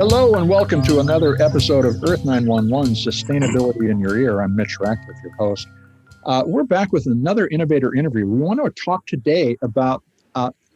Hello and welcome to another episode of Earth911 Sustainability in Your Ear. I'm Mitch, Ratcliffe, your host. We're back with another innovator interview. We want to talk today about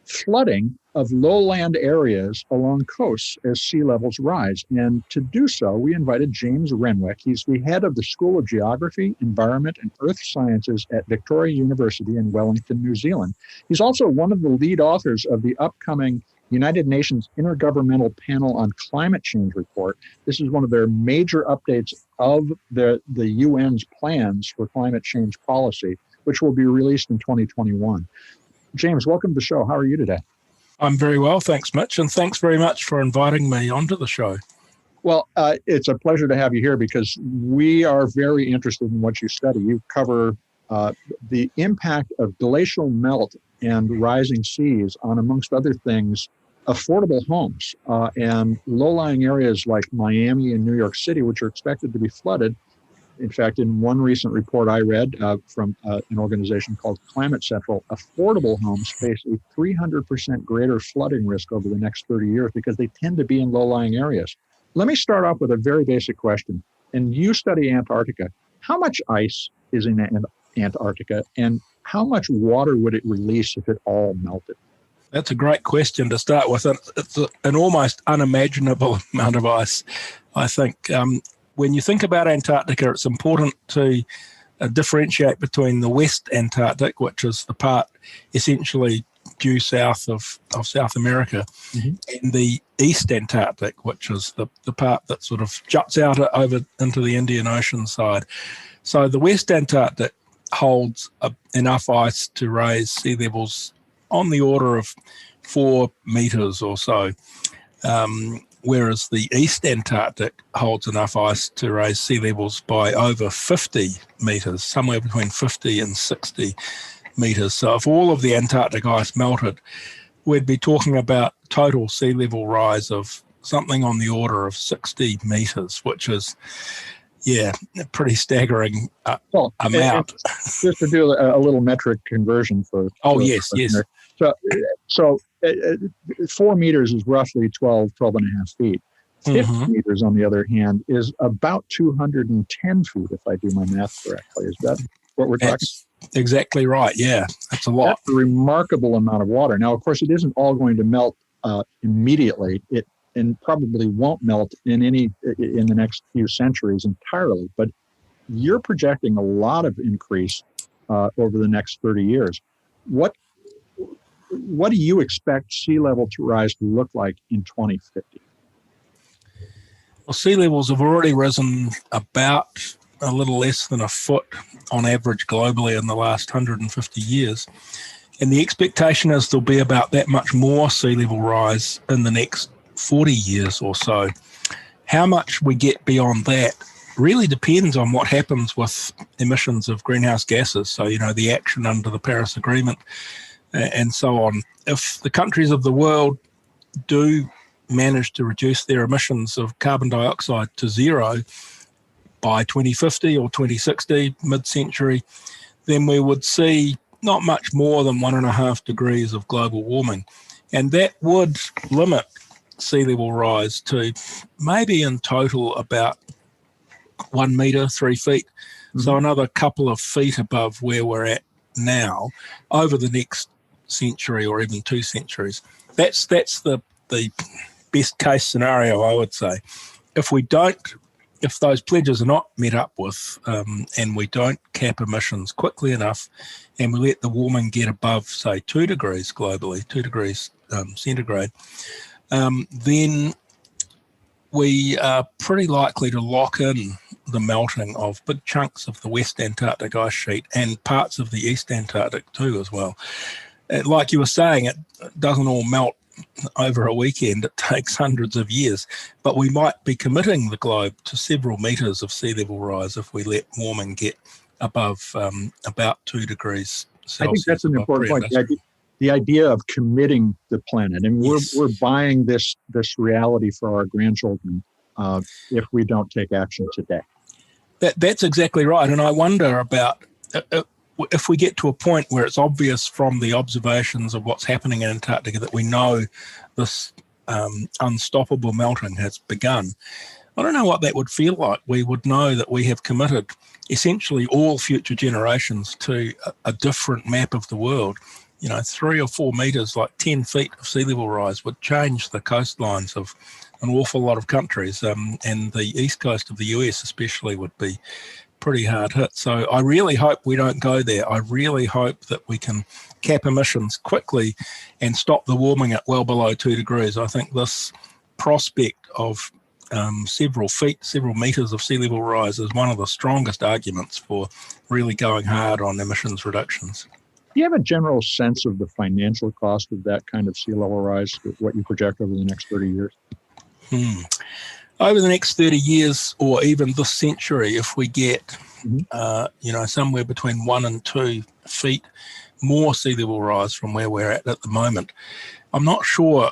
flooding of lowland areas along coasts as sea levels rise. And to do so, we invited James Renwick. He's the head of the School of Geography, Environment, and Earth Sciences at Victoria University in Wellington, New Zealand. He's also one of the lead authors of the upcoming United Nations Intergovernmental Panel on Climate Change report. This is one of their major updates of the UN's plans for climate change policy, which will be released in 2021. James, welcome to the show. How are you today? I'm very well, thanks, Mitch, and thanks very much for inviting me onto the show. Well, it's a pleasure to have you here because we are very interested in what you study. You cover the impact of glacial melt and rising seas on, amongst other things, affordable homes and low-lying areas like Miami and New York City, which are expected to be flooded. In fact, in one recent report I read from an organization called Climate Central, affordable homes face a 300% greater flooding risk over the next 30 years because they tend to be in low-lying areas. Let me start off with a very basic question. And you study Antarctica. How much ice is in Antarctica, and how much water would it release if it all melted? That's a great question to start with. It's an almost unimaginable amount of ice, I think. When you think about Antarctica, it's important to differentiate between the West Antarctic, which is the part essentially due south of South America, and the East Antarctic, which is the part that sort of juts out over into the Indian Ocean side. So the West Antarctic holds enough ice to raise sea levels on the order of 4 meters or so, whereas the East Antarctic holds enough ice to raise sea levels by over 50 meters, somewhere between 50 and 60 meters. So if all of the Antarctic ice melted, we'd be talking about total sea level rise of something on the order of 60 meters, which is, a pretty staggering amount. Just to do a little metric conversion for... Oh, yes. So 4 meters is roughly 12 and a half feet. 50 meters, on the other hand, is about 210 feet, if I do my math correctly. Is that what we're talking? That's exactly right, yeah. That's a lot. That's a remarkable amount of water. Now, of course, it isn't all going to melt immediately. And probably won't melt in the next few centuries entirely. But you're projecting a lot of increase over the next 30 years. What do you expect sea level to rise to look like in 2050? Well, sea levels have already risen about a little less than a foot on average globally in the last 150 years. And the expectation is there'll be about that much more sea level rise in the next 40 years or so. How much we get beyond that really depends on what happens with emissions of greenhouse gases. So, the action under the Paris Agreement and so on. If the countries of the world do manage to reduce their emissions of carbon dioxide to zero by 2050 or 2060, mid-century, then we would see not much more than 1.5 degrees of global warming. And that would limit sea level rise to maybe in total about 1 meter, 3 feet. So another couple of feet above where we're at now over the next century or even 2 centuries. That's the best case scenario, I would say. If those pledges are not met up with and we don't cap emissions quickly enough and we let the warming get above, say, 2 degrees globally, 2 degrees centigrade, then we are pretty likely to lock in the melting of big chunks of the West Antarctic ice sheet and parts of the East Antarctic too as well. Like you were saying, it doesn't all melt over a weekend. It takes hundreds of years, but we might be committing the globe to several meters of sea level rise if we let warming get above about 2 degrees Celsius. I think that's an important point. The idea of committing the planet, and we're buying this reality for our grandchildren if we don't take action today. That's exactly right, and I wonder about if we get to a point where it's obvious from the observations of what's happening in Antarctica that we know this unstoppable melting has begun, I don't know what that would feel like. We would know that we have committed essentially all future generations to a different map of the world. 3 or 4 meters, like 10 feet of sea level rise would change the coastlines of an awful lot of countries, and the east coast of the US especially would be pretty hard hit. So I really hope we don't go there. I really hope that we can cap emissions quickly and stop the warming at well below 2 degrees. I think this prospect of several meters of sea level rise is one of the strongest arguments for really going hard on emissions reductions. Do you have a general sense of the financial cost of that kind of sea level rise, what you project over the next 30 years? Over the next 30 years, or even this century, if we get, somewhere between 1 and 2 feet more sea level rise from where we're at the moment, I'm not sure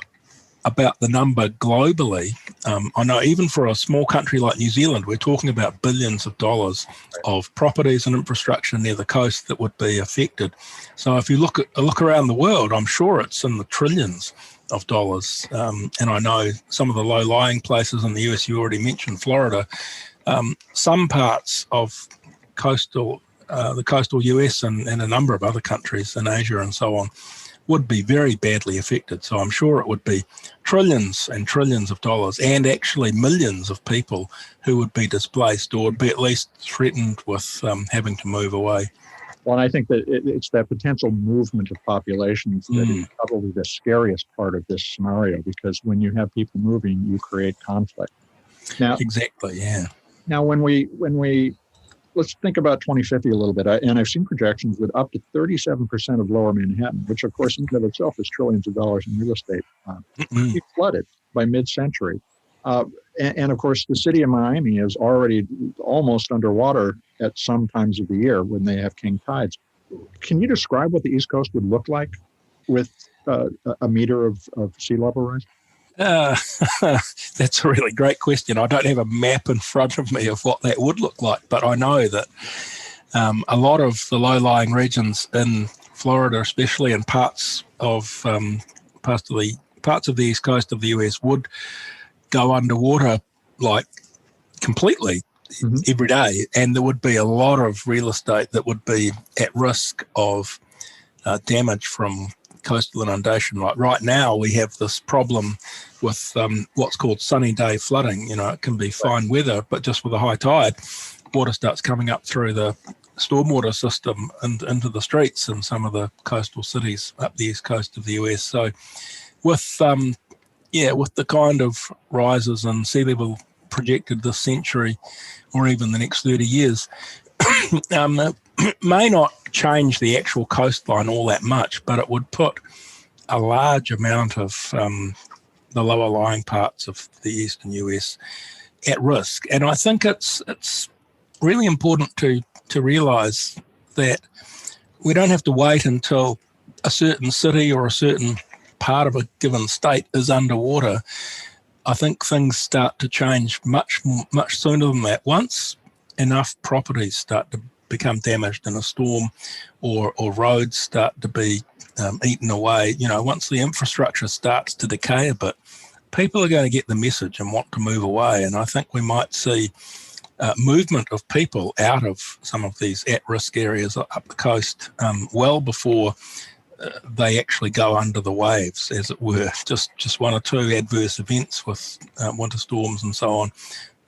about the number globally. I know even for a small country like New Zealand, we're talking about billions of dollars of properties and infrastructure near the coast that would be affected. So if you look around the world, I'm sure it's in the trillions of dollars. And I know some of the low-lying places in the US, you already mentioned Florida, some parts of the coastal US and a number of other countries in Asia and so on would be very badly affected. So I'm sure it would be trillions and trillions of dollars, and actually millions of people who would be displaced or would be at least threatened with having to move away. Well, and I think that it's that potential movement of populations that is probably the scariest part of this scenario, because when you have people moving, you create conflict. Now, exactly, yeah. Now, when we let's think about 2050 a little bit, and I've seen projections with up to 37% of Lower Manhattan, which of course in and of itself is trillions of dollars in real estate, be flooded by mid-century. And of course, the city of Miami is already almost underwater at some times of the year when they have king tides. Can you describe what the East Coast would look like with a meter of sea level rise? That's a really great question. I don't have a map in front of me of what that would look like, but I know that a lot of the low-lying regions in Florida, especially, and parts of the east coast of the US would go underwater like completely every day, and there would be a lot of real estate that would be at risk of damage from coastal inundation. Like right now, we have this problem with what's called sunny day flooding. It can be fine weather, but just with a high tide, water starts coming up through the stormwater system and into the streets in some of the coastal cities up the east coast of the US. So with the kind of rises in sea level projected this century or even the next 30 years, may not change the actual coastline all that much, but it would put a large amount of the lower lying parts of the eastern US at risk. And I think it's really important to realise that we don't have to wait until a certain city or a certain part of a given state is underwater. I think things start to change much sooner than that. Once enough properties start to become damaged in a storm, or roads start to be eaten away, once the infrastructure starts to decay a bit, people are going to get the message and want to move away. And I think we might see movement of people out of some of these at-risk areas up the coast well before they actually go under the waves, as it were. Just one or two adverse events with winter storms and so on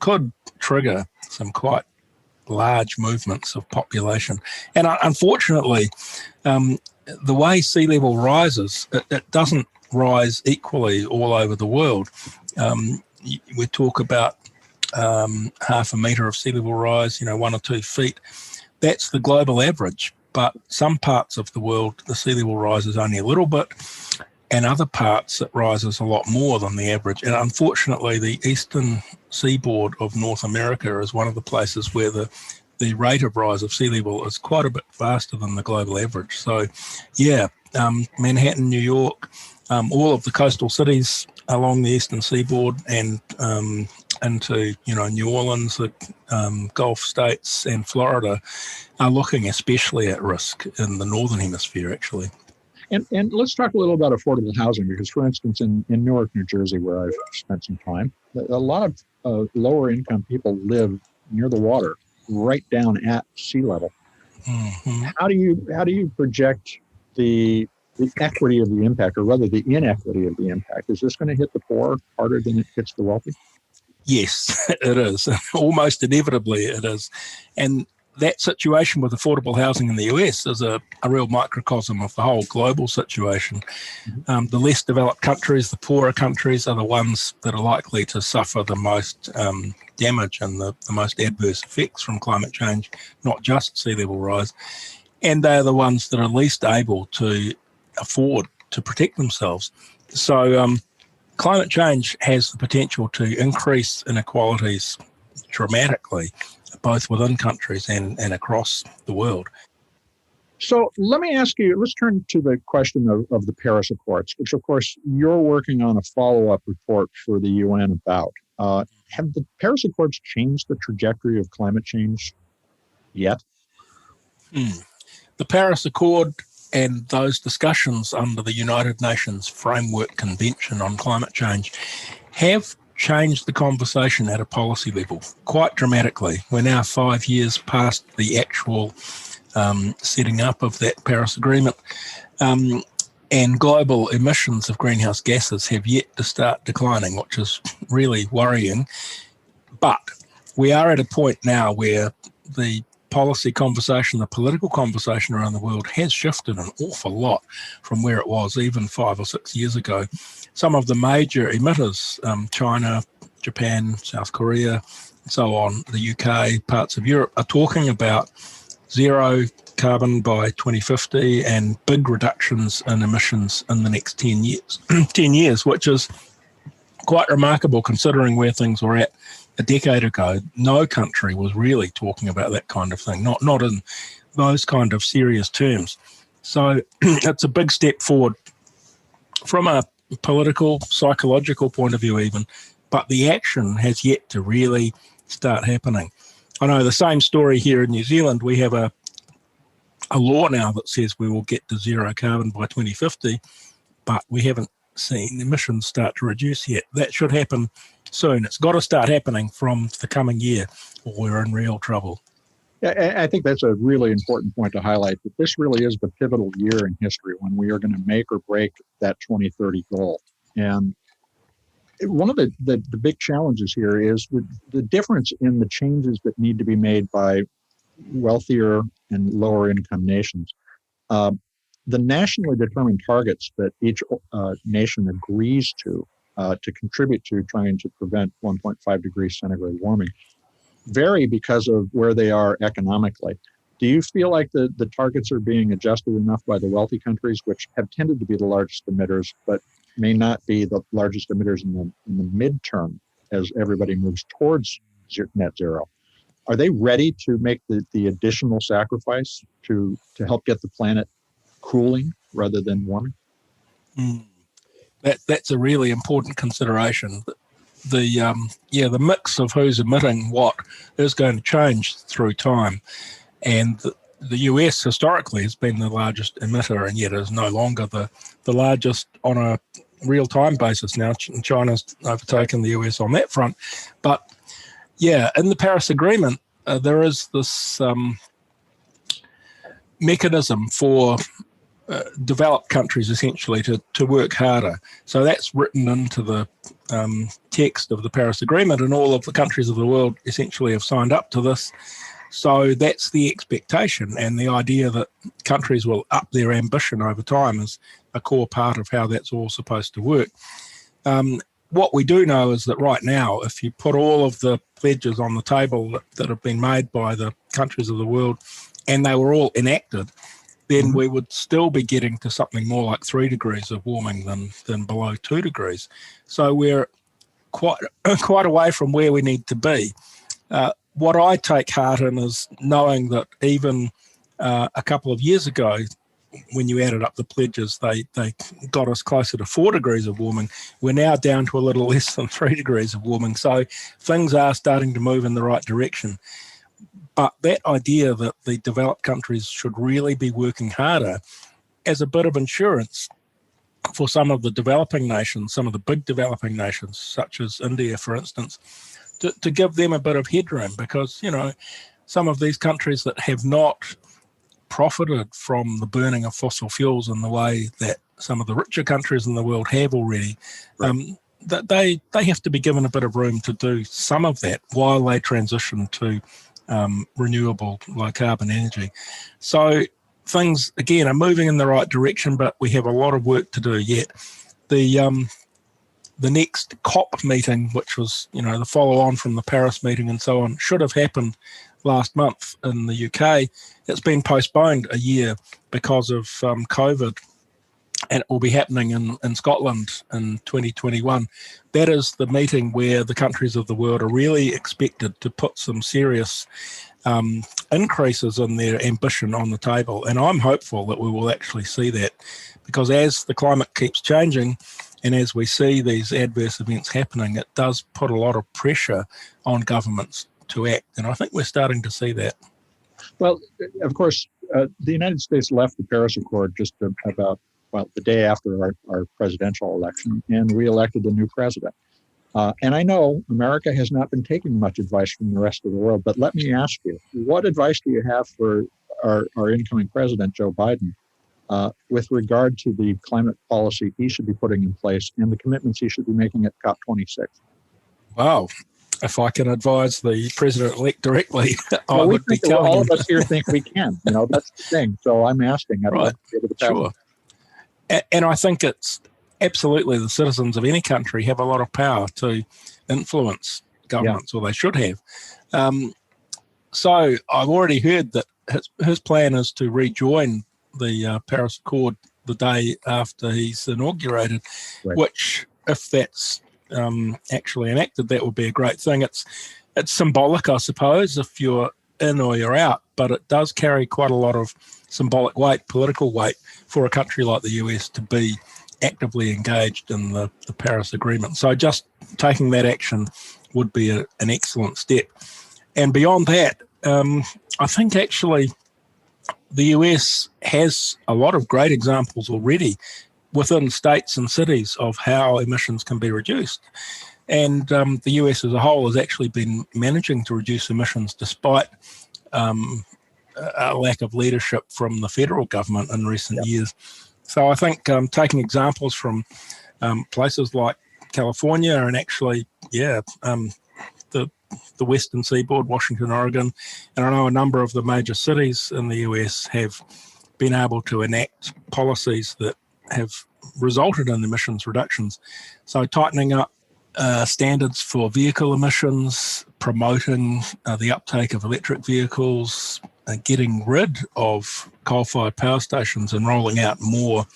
could trigger some quite large movements of population. And unfortunately, the way sea level rises, it doesn't rise equally all over the world. We talk about half a metre of sea level rise, 1 or 2 feet. That's the global average. But some parts of the world, the sea level rises only a little bit, and other parts it rises a lot more than the average. And unfortunately, the eastern seaboard of North America is one of the places where the rate of rise of sea level is quite a bit faster than the global average. So, Manhattan, New York, all of the coastal cities along the eastern seaboard and into New Orleans, the Gulf states and Florida are looking especially at risk in the northern hemisphere, actually. And let's talk a little about affordable housing, because, for instance, in Newark, New Jersey, where I've spent some time, a lot of lower income people live near the water, right down at sea level. Mm-hmm. How do you project the equity of the impact, or rather the inequity of the impact? Is this going to hit the poor harder than it hits the wealthy? Yes, it is. Almost inevitably it is. And that situation with affordable housing in the US is a real microcosm of the whole global situation. The less developed countries, the poorer countries, are the ones that are likely to suffer the most damage and the most adverse effects from climate change, not just sea level rise. And they're the ones that are least able to afford to protect themselves. So climate change has the potential to increase inequalities dramatically, both within countries and across the world. So let me ask you, let's turn to the question of the Paris Accords, which, of course, you're working on a follow-up report for the UN about. Have the Paris Accords changed the trajectory of climate change yet? The Paris Accord and those discussions under the United Nations Framework Convention on Climate Change have changed the conversation at a policy level quite dramatically. We're now 5 years past the actual setting up of that Paris Agreement, and global emissions of greenhouse gases have yet to start declining, which is really worrying. But we are at a point now where the policy conversation, the political conversation around the world has shifted an awful lot from where it was even 5 or 6 years ago. Some of the major emitters, China, Japan, South Korea, and so on, the UK, parts of Europe, are talking about zero carbon by 2050 and big reductions in emissions in the next 10 years, 10 years, which is quite remarkable considering where things were at a decade ago. No country was really talking about that kind of thing, not in those kind of serious terms. So it's a big step forward from a political, psychological point of view even, but the action has yet to really start happening. I know the same story here in New Zealand. We have a law now that says we will get to zero carbon by 2050, but we haven't seen emissions start to reduce yet. That should happen soon. It's got to start happening from the coming year, or we're in real trouble. Yeah, I think that's a really important point to highlight, that this really is the pivotal year in history when we are going to make or break that 2030 goal. And one of the big challenges here is the difference in the changes that need to be made by wealthier and lower income nations. The nationally determined targets that each nation agrees to contribute to trying to prevent 1.5 degrees centigrade warming vary because of where they are economically. Do you feel like the targets are being adjusted enough by the wealthy countries, which have tended to be the largest emitters, but may not be the largest emitters in the midterm as everybody moves towards net zero? Are they ready to make the additional sacrifice to help get the planet cooling rather than warming? That's a really important consideration. The mix of who's emitting what is going to change through time, and the US historically has been the largest emitter, and yet is no longer the largest on a real-time basis now. China's overtaken the US on that front. But yeah, in the Paris Agreement, there is this mechanism for developed countries essentially to work harder. So that's written into the text of the Paris Agreement, and all of the countries of the world essentially have signed up to this. So that's the expectation, and the idea that countries will up their ambition over time is a core part of how that's all supposed to work. What we do know is that right now, if you put all of the pledges on the table that have been made by the countries of the world and they were all enacted, then we would still be getting to something more like 3 degrees of warming than below 2 degrees. So we're quite away from where we need to be. What I take heart in is knowing that even a couple of years ago, when you added up the pledges, they got us closer to 4 degrees of warming. We're now down to a little less than 3 degrees of warming. So things are starting to move in the right direction. But that idea that the developed countries should really be working harder as a bit of insurance for some of the developing nations, some of the big developing nations, such as India, for instance, to give them a bit of headroom, because, some of these countries that have not profited from the burning of fossil fuels in the way that some of the richer countries in the world have already, that they have to be given a bit of room to do some of that while they transition to renewable, low carbon energy. So things, again, are moving in the right direction, but we have a lot of work to do yet. The next COP meeting, which was, the follow-on from the Paris meeting and so on, should have happened last month in the UK. It's been postponed a year because of COVID, and it will be happening in Scotland in 2021. That is the meeting where the countries of the world are really expected to put some serious increases in their ambition on the table. And I'm hopeful that we will actually see that, because as the climate keeps changing and as we see these adverse events happening, it does put a lot of pressure on governments to act. And I think we're starting to see that. Well, of course, the United States left the Paris Accord just about, the day after our presidential election, and we elected a new president. And I know America has not been taking much advice from the rest of the world, but let me ask you, what advice do you have for our incoming president, Joe Biden, with regard to the climate policy he should be putting in place and the commitments he should be making at COP26? Wow. If I can advise the president-elect directly, I would be telling him. All of us here think we can. That's the thing. So I'm asking. Right. Sure. And I think it's absolutely the citizens of any country have a lot of power to influence governments, or they should have. So I've already heard that his plan is to rejoin the Paris Accord the day after he's inaugurated, which, if that's actually enacted, that would be a great thing. It's symbolic, I suppose, if you're in or you're out, but it does carry quite a lot of symbolic weight, political weight, for a country like the US to be actively engaged in the Paris Agreement. So just taking that action would be an excellent step. And beyond that, I think actually the US has a lot of great examples already within states and cities of how emissions can be reduced. And the US as a whole has actually been managing to reduce emissions despite a lack of leadership from the federal government in recent years. So I think taking examples from places like California and actually, the Western Seaboard, Washington, Oregon, and I know a number of the major cities in the US have been able to enact policies that have resulted in emissions reductions. So tightening up standards for vehicle emissions, promoting the uptake of electric vehicles, getting rid of coal-fired power stations and rolling out more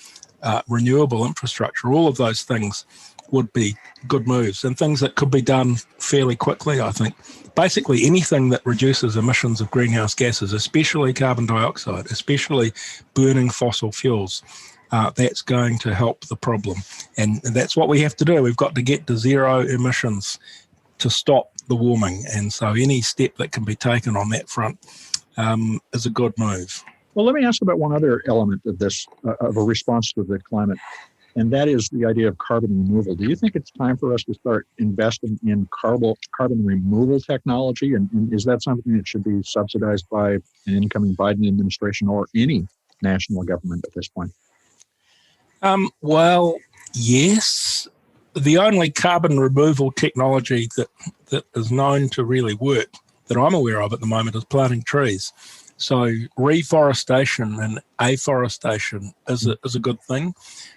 renewable infrastructure. All of those things would be good moves and things that could be done fairly quickly, I think. Basically anything that reduces emissions of greenhouse gases, especially carbon dioxide, especially burning fossil fuels, that's going to help the problem. And that's what we have to do. We've got to get to zero emissions to stop the warming. And so any step that can be taken on that front is a good move. Well, let me ask about one other element of this, of a response to the climate, and that is the idea of carbon removal. Do you think it's time for us to start investing in carbon removal technology? And is that something that should be subsidized by an incoming Biden administration or any national government at this point? Well, yes. The only carbon removal technology that is known to really work that I'm aware of at the moment is planting trees. So reforestation and afforestation is a good thing.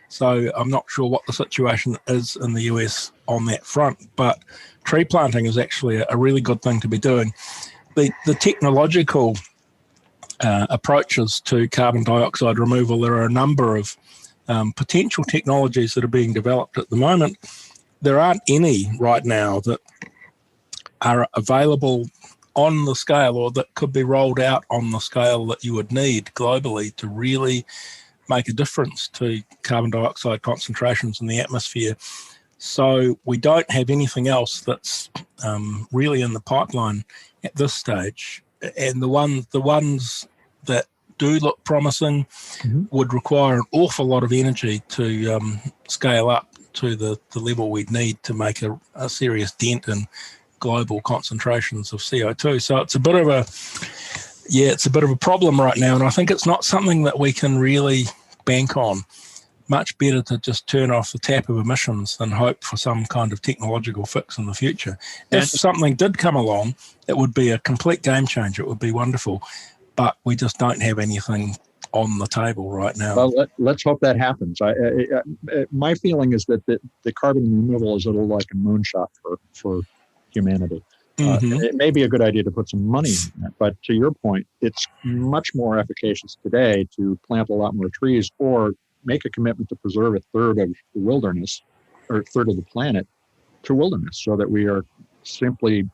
So I'm not sure what the situation is in the US on that front, but tree planting is actually a really good thing to be doing. The technological approaches to carbon dioxide removal, there are a number of potential technologies that are being developed at the moment. There aren't any right now that are available on the scale or that could be rolled out on the scale that you would need globally to really make a difference to carbon dioxide concentrations in the atmosphere. So we don't have anything else that's really in the pipeline at this stage. And the ones that do look promising, would require an awful lot of energy to scale up to the level we'd need to make a serious dent in global concentrations of CO2. So it's a bit of a problem right now, and I think it's not something that we can really bank on. Much better to just turn off the tap of emissions than hope for some kind of technological fix in the future. If something did come along, it would be a complete game changer. It would be wonderful, but we just don't have anything on the table right now. Well, let's hope that happens. My feeling is that the carbon removal is a little like a moonshot for humanity. It may be a good idea to put some money in that, but to your point, it's much more efficacious today to plant a lot more trees or make a commitment to preserve a third of the wilderness or a third of the planet to wilderness, so that we are simply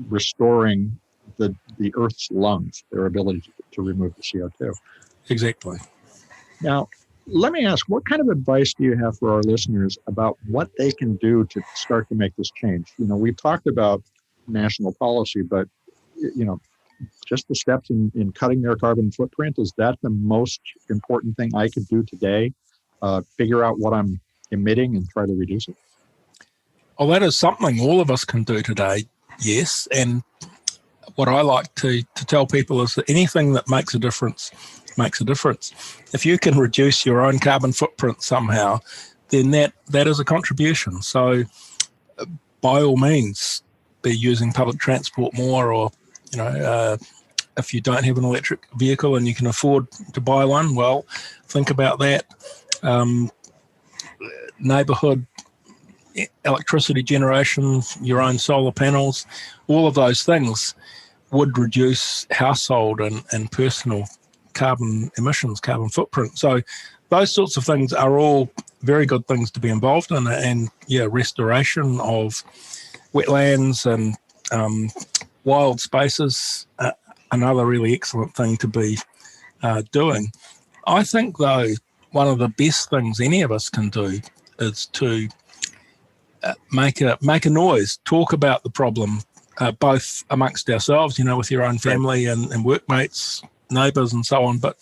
restoring the Earth's lungs, their ability to remove the CO2. Exactly. Now, let me ask, what kind of advice do you have for our listeners about what they can do to start to make this change? We've talked about national policy, but, just the steps in cutting their carbon footprint, is that the most important thing I could do today? Figure out what I'm emitting and try to reduce it? Well, that is something all of us can do today, yes. And what I like to tell people is that anything that makes a difference makes a difference. If you can reduce your own carbon footprint somehow, then that is a contribution. So by all means, be using public transport more, or if you don't have an electric vehicle and you can afford to buy one, well, think about that. Neighbourhood electricity generation, your own solar panels, all of those things would reduce household and personal carbon emissions, carbon footprint. So those sorts of things are all very good things to be involved in, and restoration of wetlands and wild spaces, another really excellent thing to be doing. I think, though, one of the best things any of us can do is to make a noise, talk about the problem, both amongst ourselves, with your own family and workmates, neighbours and so on, but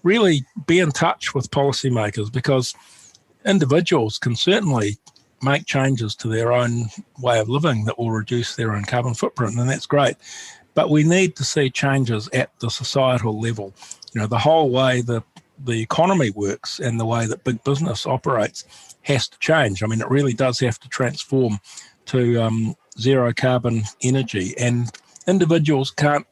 really be in touch with policymakers, because individuals can certainly make changes to their own way of living that will reduce their own carbon footprint, and that's great. But we need to see changes at the societal level. The whole way the economy works and the way that big business operates has to change. I mean, it really does have to transform to zero carbon energy, and individuals can't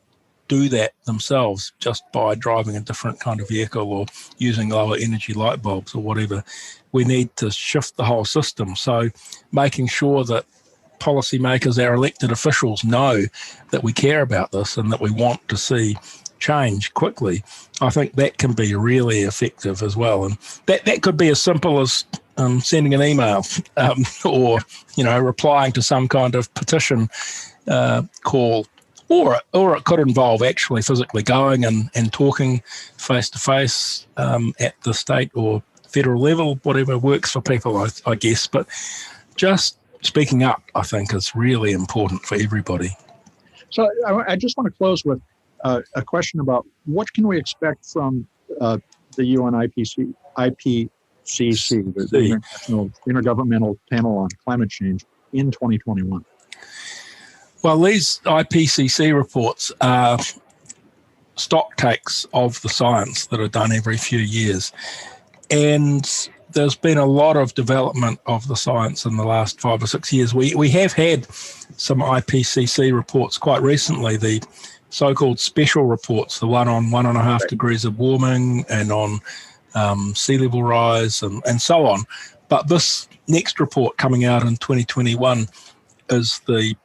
do that themselves just by driving a different kind of vehicle or using lower energy light bulbs or whatever. We need to shift the whole system. So making sure that policymakers, our elected officials, know that we care about this and that we want to see change quickly, I think that can be really effective as well. And that could be as simple as sending an email or replying to some kind of petition call, or it could involve actually physically going and talking face to face at the state or federal level, whatever works for people, I guess. But just speaking up, I think, is really important for everybody. So I just want to close with a question about what can we expect from the UNIPCC, the International Intergovernmental Panel on Climate Change, in 2021? Well, these IPCC reports are stock takes of the science that are done every few years. And there's been a lot of development of the science in the last 5 or 6 years. We have had some IPCC reports quite recently, the so-called special reports, the one on 1.5 degrees of warming and on sea level rise and so on. But this next report coming out in 2021 is the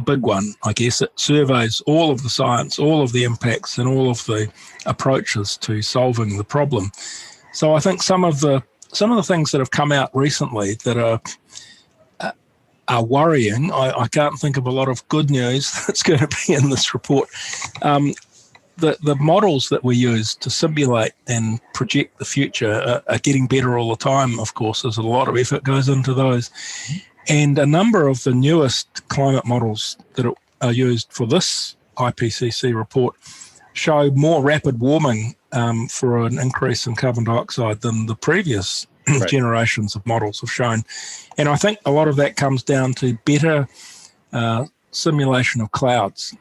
big one, I guess. It surveys all of the science, all of the impacts, and all of the approaches to solving the problem. So I think some of the things that have come out recently that are worrying. I can't think of a lot of good news that's going to be in this report. The models that we use to simulate and project the future are getting better all the time. Of course, there's a lot of effort goes into those. And a number of the newest climate models that are used for this IPCC report show more rapid warming for an increase in carbon dioxide than the previous generations of models have shown. And I think a lot of that comes down to better simulation of clouds.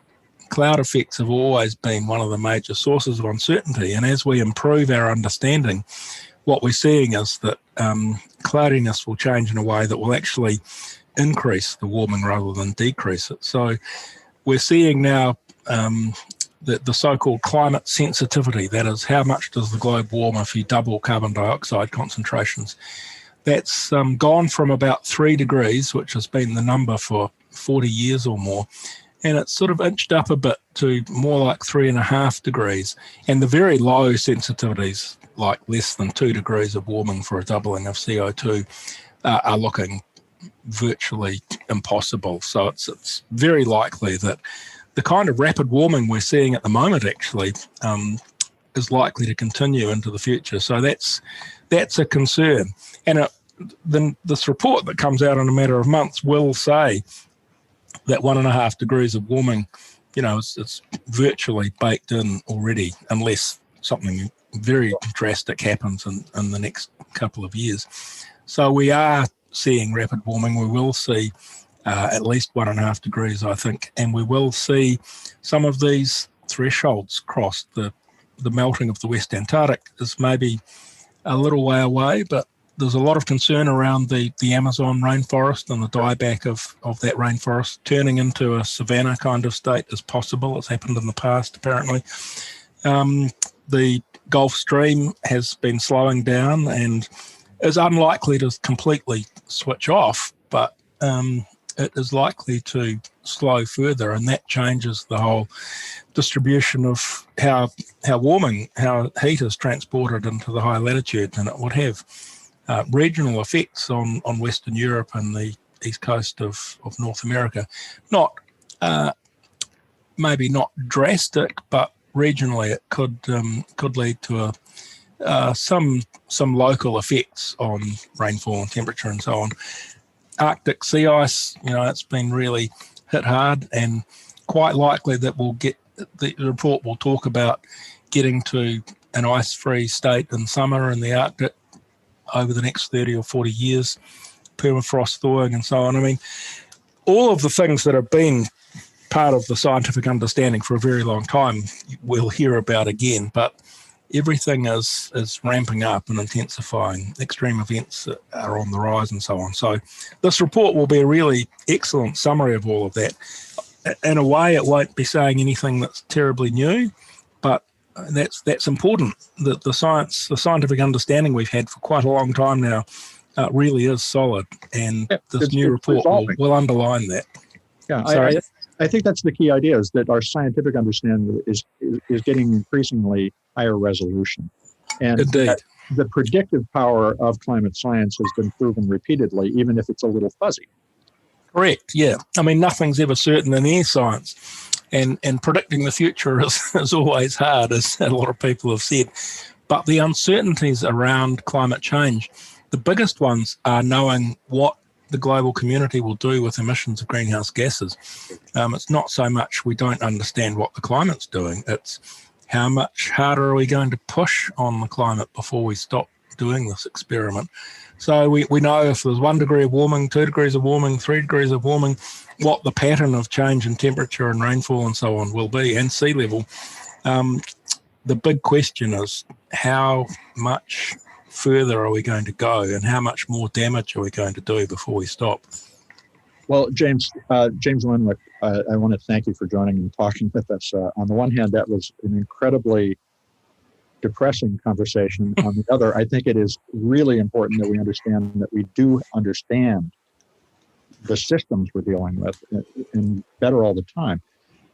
Cloud effects have always been one of the major sources of uncertainty. And as we improve our understanding, what we're seeing is that cloudiness will change in a way that will actually increase the warming rather than decrease it. So we're seeing now the so-called climate sensitivity, that is, how much does the globe warm if you double carbon dioxide concentrations. That's gone from about 3 degrees, which has been the number for 40 years or more, and it's sort of inched up a bit to more like 3.5 degrees. And the very low sensitivities, like less than 2 degrees of warming for a doubling of CO2, are looking virtually impossible. So it's very likely that the kind of rapid warming we're seeing at the moment actually is likely to continue into the future. So that's a concern. And then this report that comes out in a matter of months will say that 1.5 degrees of warming, it's virtually baked in already, unless something very drastic happens in the next couple of years. So we are seeing rapid warming. We will see at least 1.5 degrees, I think, and we will see some of these thresholds crossed. The melting of the West Antarctic is maybe a little way away, but there's a lot of concern around the Amazon rainforest, and the dieback of that rainforest turning into a savanna kind of state is possible. It's happened in the past, apparently. The Gulf Stream has been slowing down and is unlikely to completely switch off, but it is likely to slow further, and that changes the whole distribution of how heat is transported into the high latitudes, and it would have regional effects on Western Europe and the east coast of North America. Maybe not drastic, but regionally it could lead to some local effects on rainfall and temperature and so on. Arctic sea ice, it's been really hit hard, and quite likely that the report will talk about getting to an ice-free state in summer in the Arctic over the next 30 or 40 years, permafrost thawing and so on. I mean, all of the things that have been part of the scientific understanding for a very long time we'll hear about again, but everything is ramping up and intensifying. Extreme events are on the rise and so on. So this report will be a really excellent summary of all of that. In a way, it won't be saying anything that's terribly new, but that's important. That the scientific understanding we've had for quite a long time now really is solid, and this new report will underline that. Yeah, I think that's the key idea, is that our scientific understanding is getting increasingly higher resolution. And the predictive power of climate science has been proven repeatedly, even if it's a little fuzzy. Correct, yeah. I mean, nothing's ever certain in any science. And predicting the future is always hard, as a lot of people have said. But the uncertainties around climate change, the biggest ones are knowing what the global community will do with emissions of greenhouse gases. It's not so much we don't understand what the climate's doing, it's how much harder are we going to push on the climate before we stop doing this experiment. So we know if there's 1 degree of warming, 2 degrees of warming, 3 degrees of warming, what the pattern of change in temperature and rainfall and so on will be, and sea level. The big question is, how much further are we going to go, and how much more damage are we going to do before we stop? Well, James Renwick, I want to thank you for joining and talking with us. On the one hand, that was an incredibly depressing conversation. On the other, I think it is really important that we understand that we do understand the systems we're dealing with and better all the time.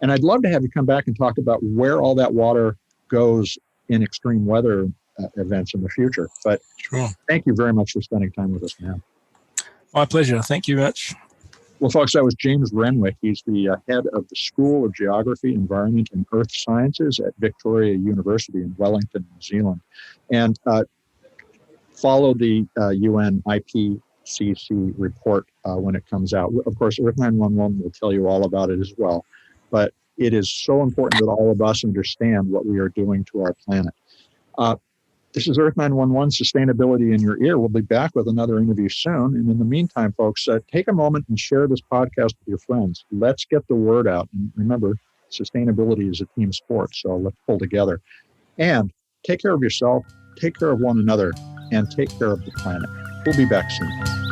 And I'd love to have you come back and talk about where all that water goes in extreme weather events in the future. But sure. Thank you very much for spending time with us now. My pleasure. Thank you, Mitch. Well, folks, that was James Renwick. He's the head of the School of Geography, Environment, and Earth Sciences at Victoria University in Wellington, New Zealand. And follow the UNIPCC report when it comes out. Of course, Earth911 will tell you all about it as well. But It is so important that all of us understand what we are doing to our planet. This is Earth 911, Sustainability in Your Ear. We'll be back with another interview soon. And in the meantime, folks, take a moment and share this podcast with your friends. Let's get the word out. And remember, sustainability is a team sport, so let's pull together. And take care of yourself, take care of one another, and take care of the planet. We'll be back soon.